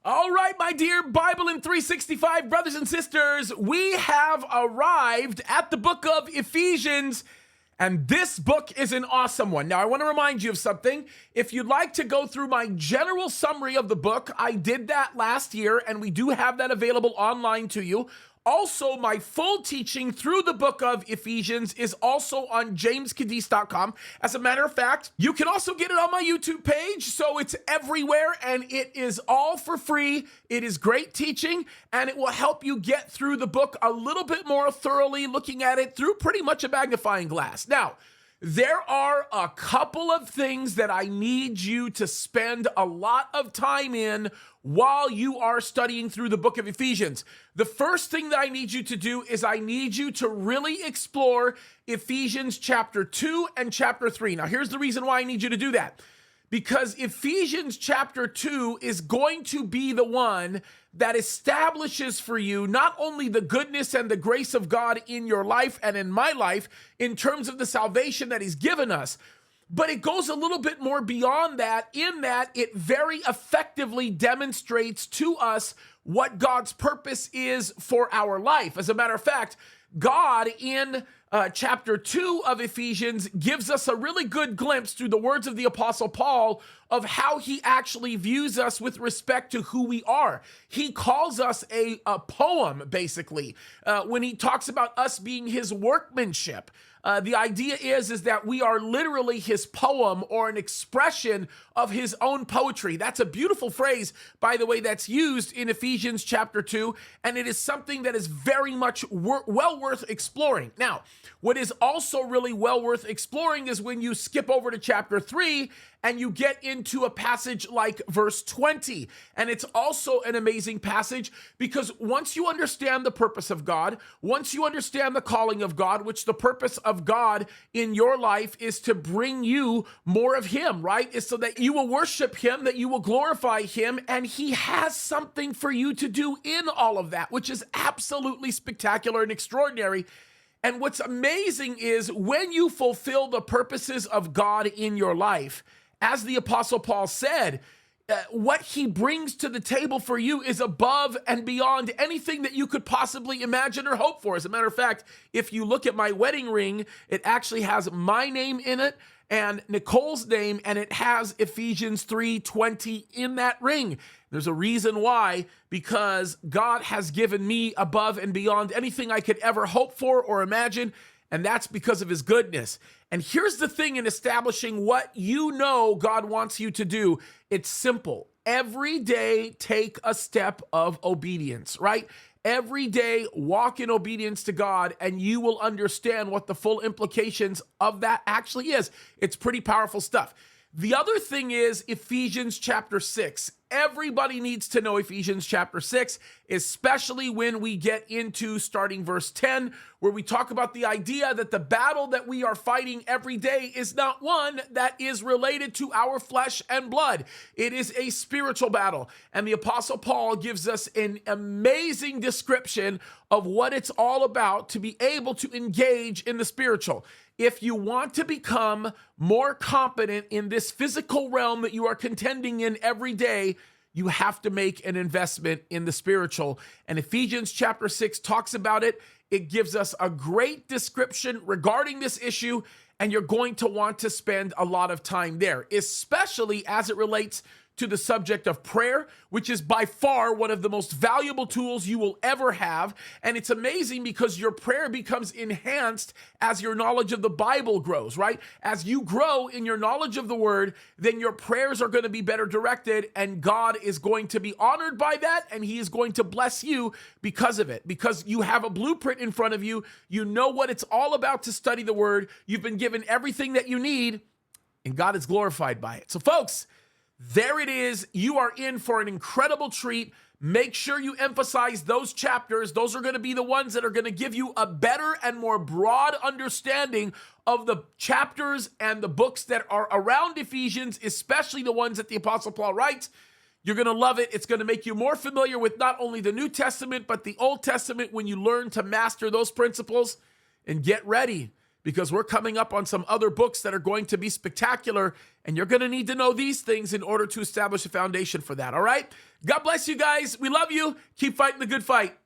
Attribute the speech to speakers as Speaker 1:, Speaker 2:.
Speaker 1: All right, my dear BIBLEin365 brothers and sisters, we have arrived at the book of Ephesians, and this book is an awesome one. Now, I want to remind you of something. If you'd like to go through my general summary of the book, I did that last year, and we do have that available online to you. Also, my full teaching through the book of Ephesians is also on jamescadiz.com. As a matter of fact, you can also get it on my YouTube page, so it's everywhere, and it is all for free. It is great teaching, and it will help you get through the book a little bit more thoroughly, looking at it through pretty much a magnifying glass. Now, there are a couple of things that I need you to spend a lot of time in while you are studying through the book of Ephesians. The first thing that I need you to do is I need you to really explore Ephesians chapter 2 and chapter 3. Now, here's the reason why I need you to do that. Because Ephesians chapter 2 is going to be the one that establishes for you not only the goodness and the grace of God in your life and in my life in terms of the salvation that he's given us, but it goes a little bit more beyond that, in that it very effectively demonstrates to us what God's purpose is for our life. As a matter of fact, God in chapter 2 of Ephesians gives us a really good glimpse through the words of the Apostle Paul of how he actually views us with respect to who we are. He calls us a poem, basically, when he talks about us being his workmanship. The idea is that we are literally his poem or an expression of his own poetry. That's a beautiful phrase, by the way, that's used in Ephesians chapter 2, and it is something that is very much well worth exploring. Now, what is also really well worth exploring is when you skip over to chapter 3 and you get into a passage like verse 20. And it's also an amazing passage because once you understand the purpose of God, once you understand the calling of God, which the purpose of God in your life is to bring you more of him, right? Is so that you will worship him, that you will glorify him, and he has something for you to do in all of that, which is absolutely spectacular and extraordinary. And what's amazing is when you fulfill the purposes of God in your life, as the Apostle Paul said, what he brings to the table for you is above and beyond anything that you could possibly imagine or hope for. As a matter of fact, if you look at my wedding ring, it actually has my name in it and Nicole's name, and it has Ephesians 3:20 in that ring. There's a reason why, because God has given me above and beyond anything I could ever hope for or imagine, and that's because of his goodness. And here's the thing in establishing what you know God wants you to do. It's simple. Every day, take a step of obedience, right? Every day, walk in obedience to God, and you will understand what the full implications of that actually is. It's pretty powerful stuff. The other thing is Ephesians chapter 6. Everybody needs to know Ephesians chapter 6, especially when we get into starting verse 10, where we talk about the idea that the battle that we are fighting every day is not one that is related to our flesh and blood. It is a spiritual battle. And the Apostle Paul gives us an amazing description of what it's all about to be able to engage in the spiritual. If you want to become more competent in this physical realm that you are contending in every day, you have to make an investment in the spiritual. And Ephesians chapter 6 talks about it. It gives us a great description regarding this issue, and you're going to want to spend a lot of time there, especially as it relates to the subject of prayer, which is by far one of the most valuable tools you will ever have. And it's amazing because your prayer becomes enhanced as your knowledge of the Bible grows, right? As you grow in your knowledge of the word, then your prayers are going to be better directed, and God is going to be honored by that, and he is going to bless you because of it, because you have a blueprint in front of you. You know what it's all about to study the word. You've been given everything that you need, and God is glorified by it. So folks, there it is. You are in for an incredible treat. Make sure you emphasize those chapters. Those are going to be the ones that are going to give you a better and more broad understanding of the chapters and the books that are around Ephesians, especially the ones that the Apostle Paul writes. You're going to love it. It's going to make you more familiar with not only the New Testament, but the Old Testament when you learn to master those principles. And get ready, because we're coming up on some other books that are going to be spectacular, and you're going to need to know these things in order to establish a foundation for that, all right? God bless you guys. We love you. Keep fighting the good fight.